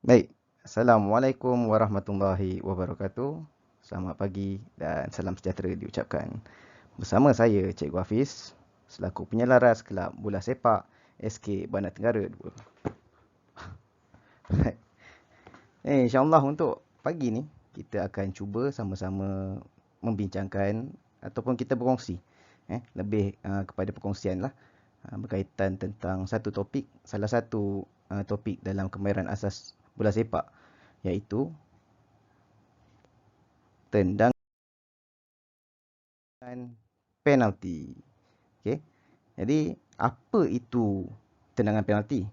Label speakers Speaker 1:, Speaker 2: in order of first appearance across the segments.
Speaker 1: Baik, Assalamualaikum warahmatullahi wabarakatuh. Selamat pagi dan salam sejahtera diucapkan. Bersama saya, Cikgu Hafiz, selaku penyelaras Kelab Bola Sepak SK Bandar Tenggara 2. InsyaAllah untuk pagi ni, kita akan cuba sama-sama membincangkan ataupun kita berkongsi lebih kepada perkongsian lah berkaitan tentang satu topik, salah satu topik dalam kemahiran asas bola sepak, iaitu tendangan penalti. Okey. Jadi, apa itu tendangan penalti?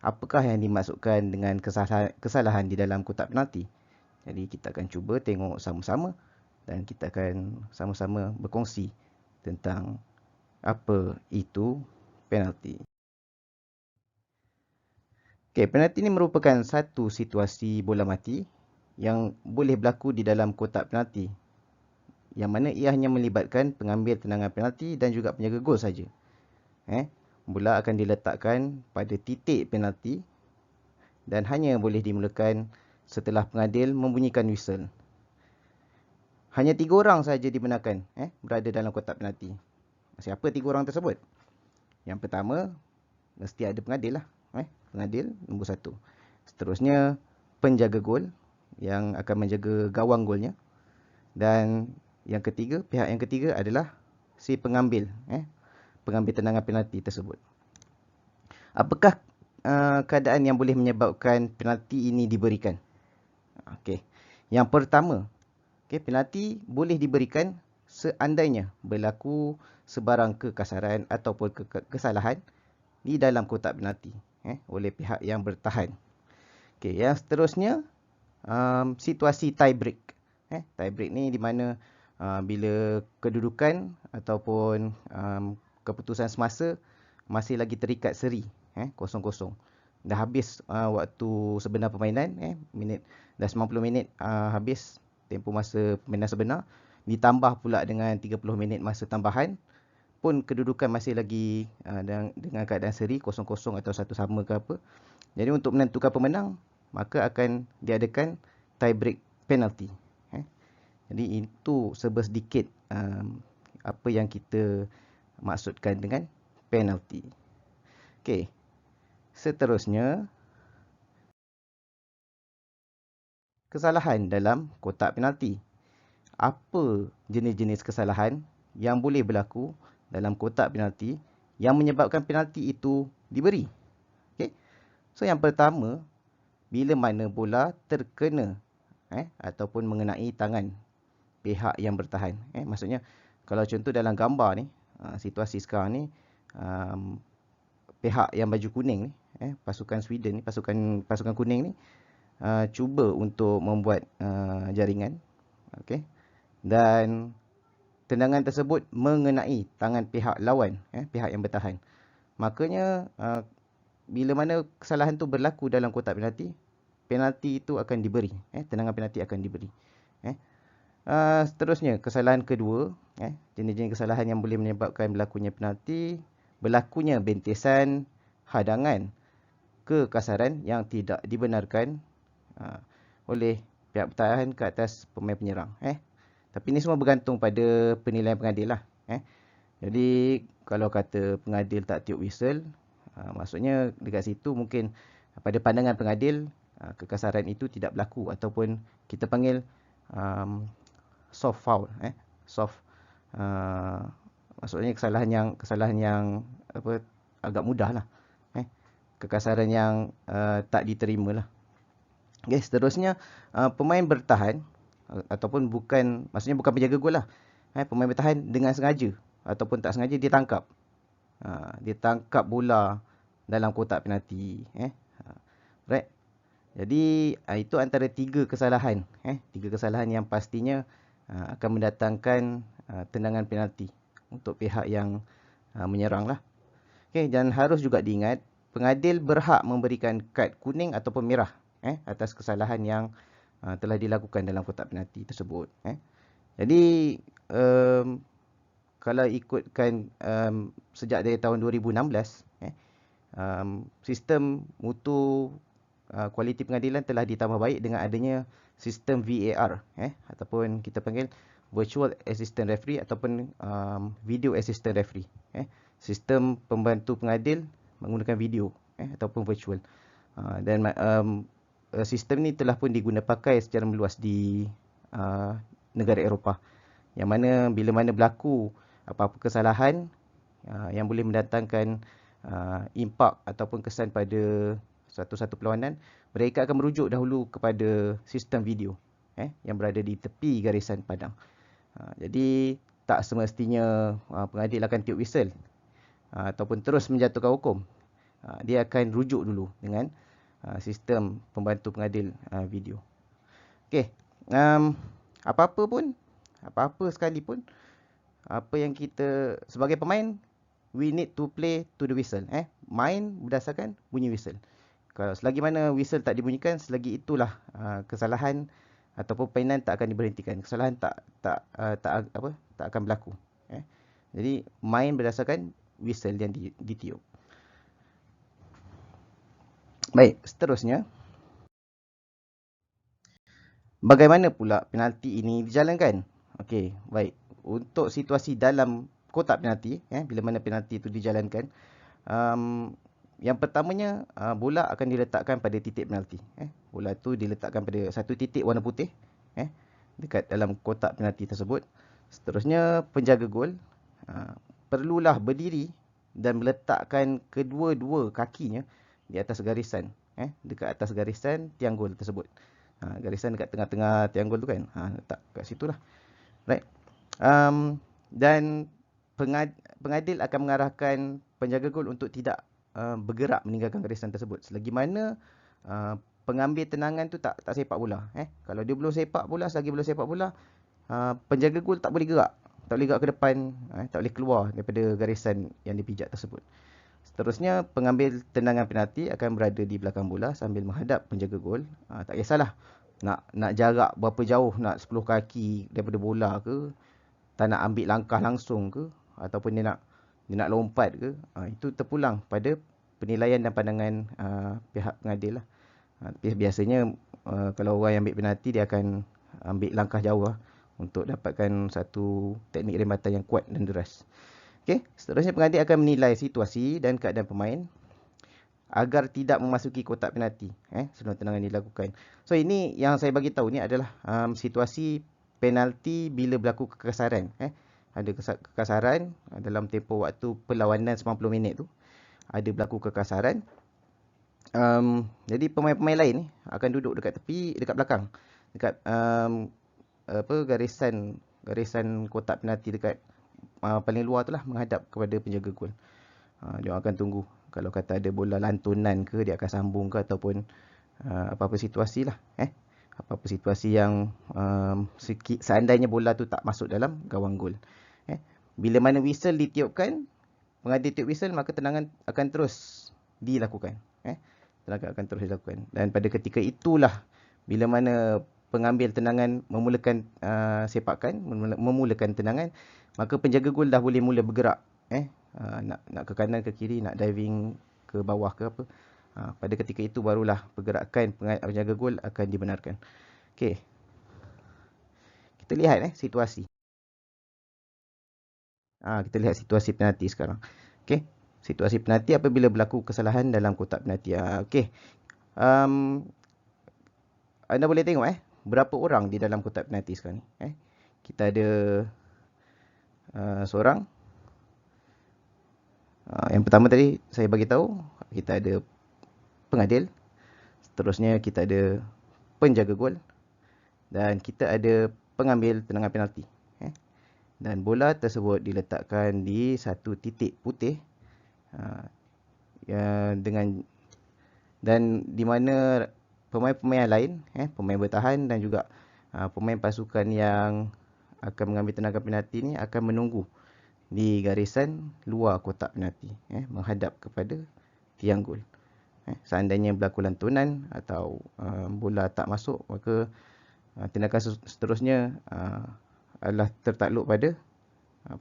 Speaker 1: Apakah yang dimaksudkan dengan kesalahan di dalam kotak penalti? Jadi, kita akan cuba tengok sama-sama dan kita akan sama-sama berkongsi tentang apa itu penalti. Okey, penalti ini merupakan satu situasi bola mati yang boleh berlaku di dalam kotak penalti, yang mana ia hanya melibatkan pengambil tendangan penalti dan juga penjaga gol saja. Bola akan diletakkan pada titik penalti dan hanya boleh dimulakan setelah pengadil membunyikan whistle. Hanya 3 orang saja dibenarkan berada dalam kotak penalti. Siapa 3 orang tersebut? Yang pertama, mesti ada pengadil lah. Pengadil nombor 1. Seterusnya, penjaga gol yang akan menjaga gawang golnya. Dan yang ketiga, pihak yang ketiga adalah si pengambil tendangan penalti tersebut. Apakah keadaan yang boleh menyebabkan penalti ini diberikan? Okey. Yang pertama, penalti boleh diberikan seandainya berlaku sebarang kekasaran ataupun kesalahan di dalam kotak penalti oleh pihak yang bertahan. Yang seterusnya, situasi tie break. Tie break ni di mana bila kedudukan ataupun keputusan semasa masih lagi terikat seri, 0-0. Dah habis waktu sebenar permainan, dah 90 minit habis tempoh masa permainan sebenar, ditambah pula dengan 30 minit masa tambahan, pun kedudukan masih lagi dengan keadaan seri 0-0 atau 1 sama ke apa. Jadi untuk menentukan pemenang, maka akan diadakan tie break penalty. Jadi itu sedikit apa yang kita maksudkan dengan penalty. Okey. Seterusnya, kesalahan dalam kotak penalti. Apa jenis-jenis kesalahan yang boleh berlaku dalam kotak penalti yang menyebabkan penalti itu diberi? Okey. So yang pertama, bila mana bola terkena ataupun mengenai tangan pihak yang bertahan. Maksudnya kalau contoh dalam gambar ni, situasi sekarang ni, pihak yang baju kuning ni, pasukan Sweden ni, pasukan kuning ni, cuba untuk membuat jaringan, okey, dan tendangan tersebut mengenai tangan pihak lawan, pihak yang bertahan. Makanya bila mana kesalahan tu berlaku dalam kotak penalti, penalti itu akan diberi, tendangan penalti akan diberi. Seterusnya, kesalahan kedua, jenis-jenis kesalahan yang boleh menyebabkan berlakunya penalti, berlakunya bentisan, hadangan, kekasaran yang tidak dibenarkan oleh pihak bertahan ke atas pemain penyerang. Tapi ini semua bergantung pada penilaian pengadil lah. Jadi kalau kata pengadil tak tiup whistle, maksudnya dekat situ mungkin pada pandangan pengadil kekasaran itu tidak berlaku, ataupun kita panggil soft foul. Soft, maksudnya kesalahan yang apa, agak mudah lah. Kekasaran yang tak diterima lah. Okay, seterusnya, pemain bertahan ataupun maksudnya bukan penjaga gol lah. Pemain bertahan dengan sengaja ataupun tak sengaja dia tangkap. Dia tangkap bola dalam kotak penalti. Right. Jadi itu antara 3 kesalahan. 3 kesalahan yang pastinya akan mendatangkan tendangan penalti untuk pihak yang menyerang lah. Okay, dan harus juga diingat, pengadil berhak memberikan kad kuning ataupun merah atas kesalahan yang telah dilakukan dalam kotak penalti tersebut. Jadi kalau ikutkan sejak dari tahun 2016, sistem mutu kualiti pengadilan telah ditambah baik dengan adanya sistem VAR, ataupun kita panggil Virtual Assistant Referee ataupun Video Assistant Referee. Sistem pembantu pengadil menggunakan video ataupun virtual. Dan sistem ni telah pun diguna pakai secara meluas di negara Eropah. Yang mana bila mana berlaku apa-apa kesalahan yang boleh mendatangkan impak ataupun kesan pada satu-satu perlawanan, mereka akan merujuk dahulu kepada sistem video yang berada di tepi garisan padang. Jadi tak semestinya pengadil akan tiup whistle ataupun terus menjatuhkan hukum. Dia akan rujuk dulu dengan sistem pembantu pengadil video. Okey, apa-apa sekalipun, apa yang kita sebagai pemain, we need to play to the whistle. Main berdasarkan bunyi whistle. Kalau selagi mana whistle tak dibunyikan, selagi itulah kesalahan ataupun permainan tak akan diberhentikan. Kesalahan tak akan berlaku. Jadi main berdasarkan whistle yang ditiup. Baik, seterusnya, bagaimana pula penalti ini dijalankan? Okey, baik. Untuk situasi dalam kotak penalti, bila mana penalti itu dijalankan, yang pertamanya, bola akan diletakkan pada titik penalti. Bola tu diletakkan pada satu titik warna putih dekat dalam kotak penalti tersebut. Seterusnya, penjaga gol perlulah berdiri dan meletakkan kedua-dua kakinya di atas garisan, dekat atas garisan tiang gol tersebut. Garisan dekat tengah-tengah tiang gol tu kan, letak kat situ lah. Right. Dan pengadil akan mengarahkan penjaga gol untuk tidak bergerak meninggalkan garisan tersebut selagi mana pengambil tenangan tu tak sepak bola. Kalau dia belum sepak bola, selagi belum sepak bola, penjaga gol tak boleh gerak. Tak boleh gerak ke depan, tak boleh keluar daripada garisan yang dipijak tersebut. Seterusnya, pengambil tendangan penalti akan berada di belakang bola sambil menghadap penjaga gol. Tak kisahlah nak jarak berapa jauh, nak 10 kaki daripada bola ke, tak nak ambil langkah langsung ke, ataupun dia nak lompat ke, itu terpulang pada penilaian dan pandangan pihak pengadil lah. Biasanya kalau orang yang ambil penalti, dia akan ambil langkah jauh lah, untuk dapatkan satu teknik rembatan yang kuat dan deras. Okey, seterusnya pengadil akan menilai situasi dan keadaan pemain agar tidak memasuki kotak penalti sebelum tendangan dilakukan. So ini yang saya bagi tahu ni adalah situasi penalti bila berlaku kekasaran. Ada kekasaran dalam tempoh waktu perlawanan 90 minit tu, ada berlaku kekasaran. Jadi pemain-pemain lain ni akan duduk dekat tepi, dekat belakang, dekat garisan kotak penalti dekat paling luar tu lah, menghadap kepada penjaga gol. Dia akan tunggu. Kalau kata ada bola lantunan ke, dia akan sambung ke, ataupun apa-apa situasi lah. Apa-apa situasi yang seandainya bola tu tak masuk dalam gawang gol. Bila mana whistle ditiupkan, pengadil tiup whistle, maka tendangan akan terus dilakukan. Tendangan akan terus dilakukan. Dan pada ketika itulah, bila mana pengambil tendangan memulakan sepakan, memulakan tendangan, maka penjaga gol dah boleh mula bergerak. Nak ke kanan, ke kiri, nak diving ke bawah ke apa. Pada ketika itu barulah pergerakan penjaga gol akan dibenarkan. Okey. Kita lihat situasi. Kita lihat situasi penalti sekarang. Okey. Situasi penalti apabila berlaku kesalahan dalam kotak penalti. Okey. Anda boleh tengok berapa orang di dalam kotak penalti sekarang ni. Kita ada seorang. Yang pertama tadi saya bagi tahu, kita ada pengadil. Seterusnya kita ada penjaga gol. Dan kita ada pengambil tendangan penalti. Dan bola tersebut diletakkan di satu titik putih dan di mana pemain-pemain lain, pemain bertahan dan juga pemain pasukan yang akan mengambil tendangan penalti ni akan menunggu di garisan luar kotak penalti, menghadap kepada tiang gol. Seandainya berlaku lantunan atau bola tak masuk, maka tindakan seterusnya adalah tertakluk pada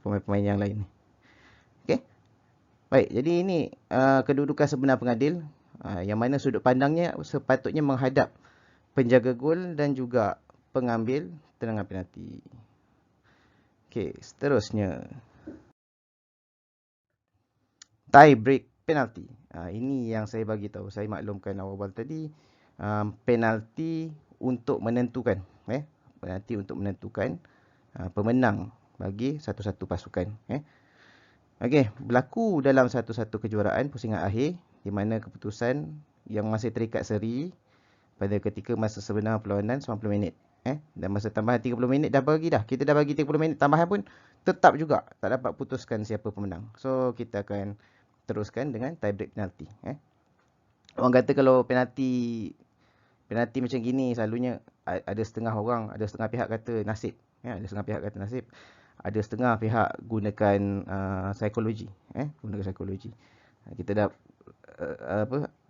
Speaker 1: pemain-pemain yang lain. Okey. Baik, jadi ini kedudukan sebenar pengadil yang mana sudut pandangnya sepatutnya menghadap penjaga gol dan juga pengambil tendangan penalti. Okey, seterusnya. Tie break penalti. Ini yang saya bagi tahu. Saya maklumkan awal-awal tadi, penalti untuk menentukan, penalti untuk menentukan pemenang bagi satu-satu pasukan. Okey, berlaku dalam satu-satu kejuaraan pusingan akhir di mana keputusan yang masih terikat seri pada ketika masa sebenar perlawanan 90 minit. Dan masa tambahan 30 minit dah bagi dah. Kita dah bagi 30 minit tambahan pun tetap juga tak dapat putuskan siapa pemenang. So kita akan teruskan dengan tie break penalti. Orang kata kalau penalti macam gini selalunya ada setengah orang, ada setengah pihak kata nasib. Ada setengah pihak kata nasib. Ada setengah pihak gunakan psikologi. Gunakan psikologi. Kita dah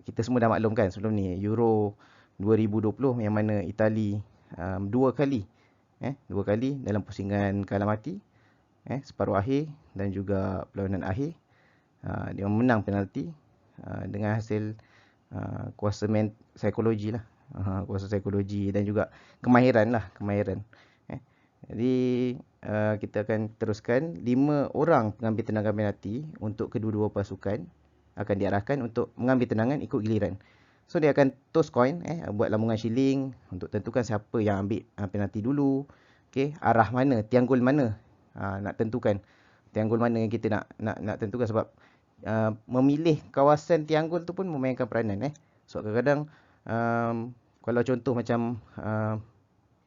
Speaker 1: kita semua dah maklumkan sebelum ni Euro 2020 yang mana Itali dua kali dalam pusingan kalah mati, separuh akhir dan juga perlawanan akhir, dia menang penalti dengan hasil kuasa psikologi lah, kuasa psikologi dan juga kemahiran. Jadi kita akan teruskan 5 orang pengambil tendangan penalti untuk kedua-dua pasukan akan diarahkan untuk mengambil tendangan ikut giliran. So dia akan toss coin, buat lamungan shilling untuk tentukan siapa yang ambil penalti dulu. Okey, arah mana, tiang gol mana, nak tentukan tiang gol mana yang kita nak tentukan sebab memilih kawasan tiang gol tu pun memainkan peranan. So kadang-kadang kalau contoh macam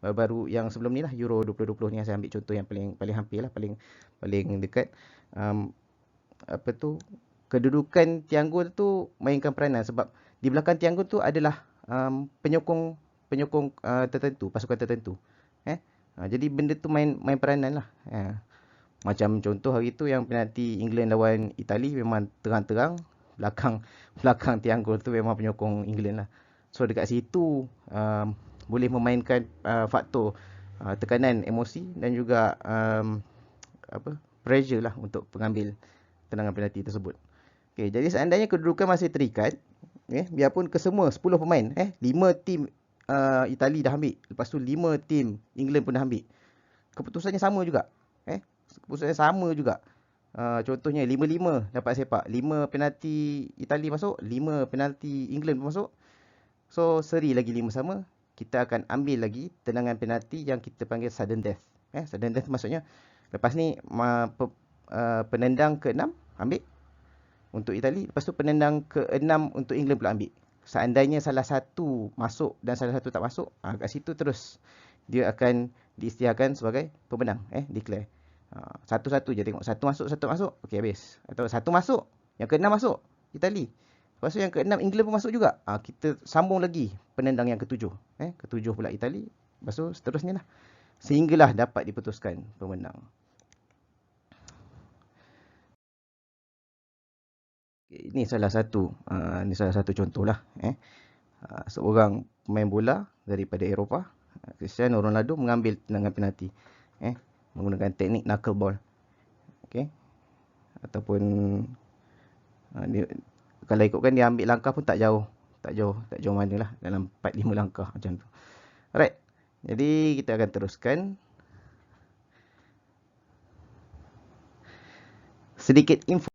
Speaker 1: baru yang sebelum ni lah, Euro 2020 ni, saya ambil contoh yang paling hampir lah, paling dekat. Kedudukan tiang gol tu mainkan peranan sebab di belakang tiang gol tu adalah penyokong tertentu, pasukan tertentu. Jadi benda tu main peranan lah. Macam contoh hari tu yang penalti England lawan Itali memang terang-terang belakang tiang gol tu memang penyokong England lah. So dekat situ boleh memainkan faktor tekanan emosi dan juga pressure lah untuk pengambil tendangan penalti tersebut. Okay, jadi seandainya kedudukan masih terikat, biarpun kesemua 10 pemain, 5 tim Itali dah ambil, lepas tu 5 tim England pun dah ambil, keputusannya sama juga. Keputusannya sama juga. Contohnya 5-5 dapat sepak, 5 penalti Itali masuk, 5 penalti England pun masuk. So seri lagi 5 sama, kita akan ambil lagi tendangan penalti yang kita panggil sudden death. Sudden death maksudnya lepas ni penendang ke-6 ambil untuk Itali, lepas tu penendang ke-6 untuk England pula ambil. Seandainya salah satu masuk dan salah satu tak masuk, kat situ terus dia akan diisytiharkan sebagai pemenang, declare. Satu-satu je tengok, satu masuk, satu masuk, okey habis. Atau satu masuk, yang ke-6 masuk Itali, lepas tu yang ke-6 England pun masuk juga, kita sambung lagi penendang yang ke-7, ke-7 pula Itali, lepas tu seterusnya lah, sehinggalah dapat diputuskan pemenang. Ini salah satu contoh lah. Seorang pemain bola daripada Eropah, Cristiano Ronaldo, mengambil tendangan penalti menggunakan teknik knuckleball. Okey. Ataupun kalau ikutkan dia ambil langkah pun tak jauh mana lah, dalam 4-5 langkah macam tu. Alright. Jadi kita akan teruskan sedikit info.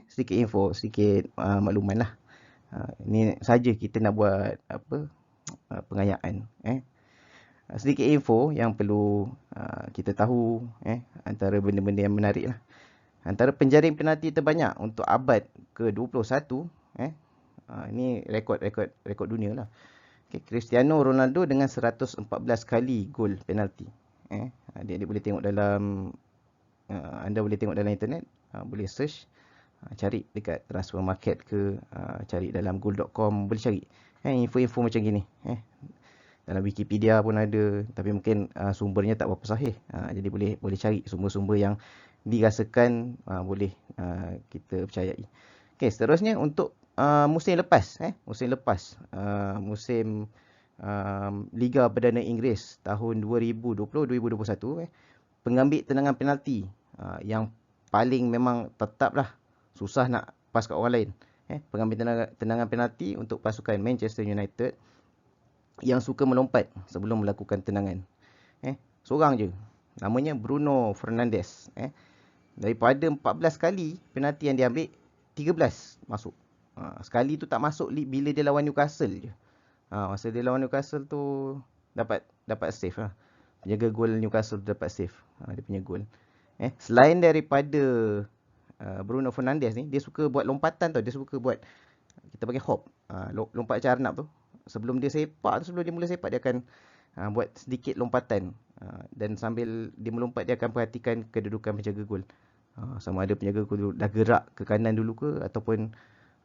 Speaker 1: Sedikit makluman lah. Ini saja kita nak buat pengayaan. Sedikit info yang perlu kita tahu, antara benda-benda yang menarik lah. Antara penjaring penalti terbanyak untuk abad ke-21, ini rekod dunia lah. Okay, Cristiano Ronaldo dengan 114 kali gol penalti. Adik-adik boleh tengok dalam anda boleh tengok dalam internet, boleh search, cari dekat transfer market ke, cari dalam goal.com, boleh cari info-info macam gini. Dalam Wikipedia pun ada, tapi mungkin sumbernya tak berapa sahih. Jadi boleh cari sumber-sumber yang dirasakan boleh kita percayai. Okey, seterusnya untuk musim lepas, musim Liga Perdana Inggeris tahun 2020-2021, pengambil tendangan penalti yang paling memang tetap lah susah nak pas kat orang lain. Pengambil tendangan penalti untuk pasukan Manchester United yang suka melompat sebelum melakukan tendangan. Seorang je. Namanya Bruno Fernandes. Daripada 14 kali penalti yang dia ambil, 13 masuk. Sekali tu tak masuk bila dia lawan Newcastle je. Masa dia lawan Newcastle tu dapat save lah. Penjaga gol Newcastle tu dapat save. Dia punya gol. Selain daripada Bruno Fernandes ni, dia suka buat lompatan tau. Dia suka buat, kita panggil hop. Lompat macam Arnab tu. Sebelum dia mula sepak, dia akan buat sedikit lompatan. Dan sambil dia melompat, dia akan perhatikan kedudukan penjaga gol. Sama ada penjaga gol dah gerak ke kanan dulu ke, ataupun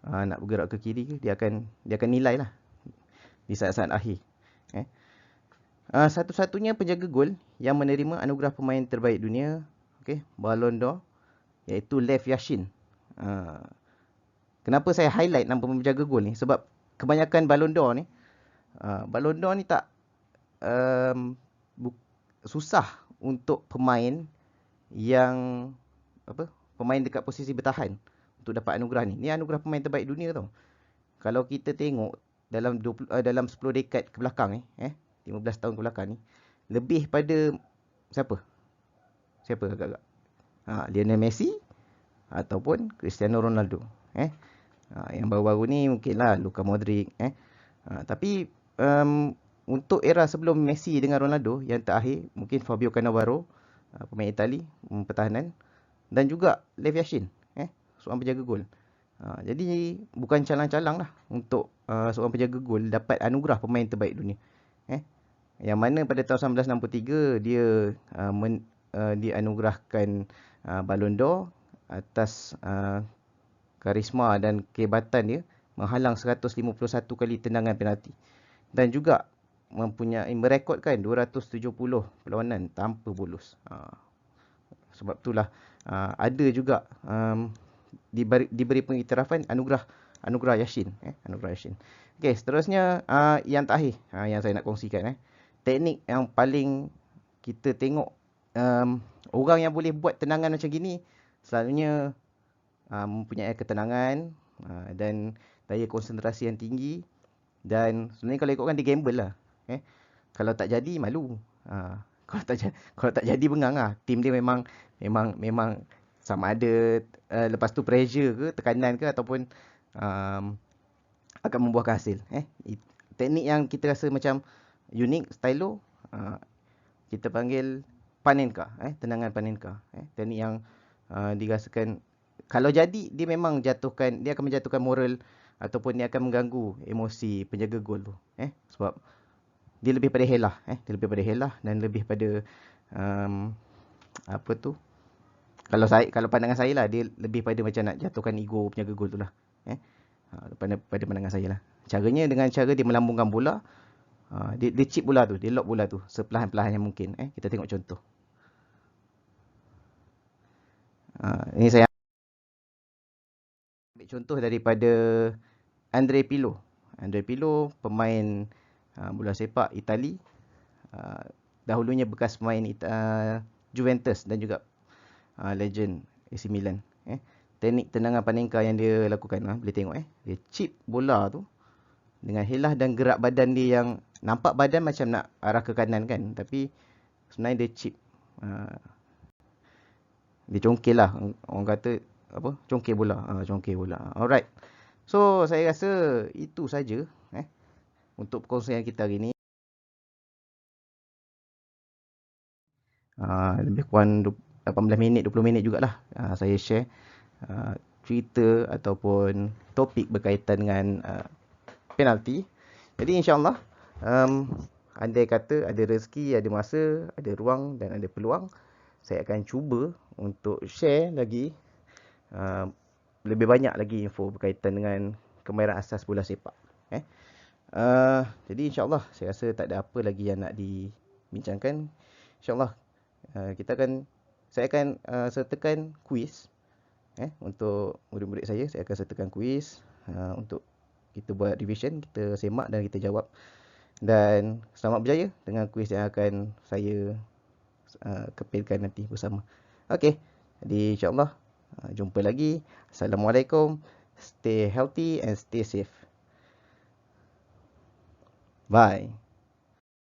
Speaker 1: nak bergerak ke kiri ke, dia akan nilai lah di saat-saat akhir. Satu-satunya penjaga gol yang menerima anugerah pemain terbaik dunia, Ballon d'Or, iaitu Lev Yashin. Kenapa saya highlight nama penjaga gol ni? Sebab kebanyakan Ballon d'Or ni tak susah untuk pemain yang pemain dekat posisi bertahan untuk dapat anugerah ni. Ni anugerah pemain terbaik dunia tau. Kalau kita tengok dalam 10 dekad ke belakang 15 tahun ke belakang ni, lebih pada siapa agak-agak? Lionel Messi ataupun Cristiano Ronaldo. Yang baru-baru ni mungkinlah Luka Modric. Tapi untuk era sebelum Messi dengan Ronaldo, yang terakhir mungkin Fabio Cannavaro, pemain Itali, pertahanan, dan juga Lev Yashin, seorang penjaga gol. Jadi bukan calang-calang lah untuk seorang penjaga gol dapat anugerah pemain terbaik dunia. Yang mana pada tahun 1963 dia dianugerahkan Ballon d'Or atas karisma dan kehebatan dia menghalang 151 kali tendangan penalti, dan juga merekodkan 270 perlawanan tanpa bolos. Sebab itulah ada juga diberi pengiktirafan anugerah Yashin. Anugerah Yashin. Okey, seterusnya yang terakhir yang saya nak kongsikan. Teknik yang paling kita tengok orang yang boleh buat tendangan macam gini selalunya mempunyai ketenangan dan daya konsentrasi yang tinggi. Dan sebenarnya kalau ikutkan dia gamble lah. Kalau tak jadi malu. Kalau tak jadi bengang lah. Tim dia memang sama ada lepas tu pressure ke, tekanan ke, ataupun akan membuahkan hasil. Teknik yang kita rasa macam unik, stylo, kita panggil Panenka, tendangan Panenka. Teknik yang dirasakan kalau jadi dia memang dia akan menjatuhkan moral ataupun dia akan mengganggu emosi penjaga gol tu. Sebab dia lebih pada helah, dia lebih pada helah dan lebih pada kalau pandangan saya lah, dia lebih pada macam nak jatuhkan ego penjaga gol tu lah. Pada pandangan saya lah. Caranya dengan cara dia melambungkan bola, dia chip bola tu, dia lock bola tu seperlahan-perlahan yang mungkin. Kita tengok contoh. Ini saya ambil contoh daripada Andrea Pirlo. Andrea Pirlo, pemain bola sepak Itali. Dahulunya bekas pemain Juventus dan juga legend AC Milan. Teknik tendangan Panenka yang dia lakukan, boleh tengok dia chip bola tu dengan helah dan gerak badan dia yang nampak badan macam nak arah ke kanan kan, tapi sebenarnya dia chip. Dia congkel lah, orang kata congkel bola. Alright. So saya rasa itu saja untuk perkongsian kita hari ni. Lebih kurang 18 minit, 20 minit jugalah saya share cerita ataupun topik berkaitan dengan penalti. Jadi insyaAllah andai kata ada rezeki, ada masa, ada ruang dan ada peluang, saya akan cuba untuk share lagi lebih banyak lagi info berkaitan dengan kemahiran asas bola sepak. Jadi insyaAllah saya rasa tak ada apa lagi yang nak dibincangkan. InsyaAllah saya akan sertakan kuis untuk murid-murid saya. Saya akan sertakan kuis untuk kita buat revision, kita semak dan kita jawab. Dan selamat berjaya dengan kuis yang akan saya kepilkan nanti bersama. Okey. Jadi insyaAllah jumpa lagi. Assalamualaikum. Stay healthy and stay safe. Bye.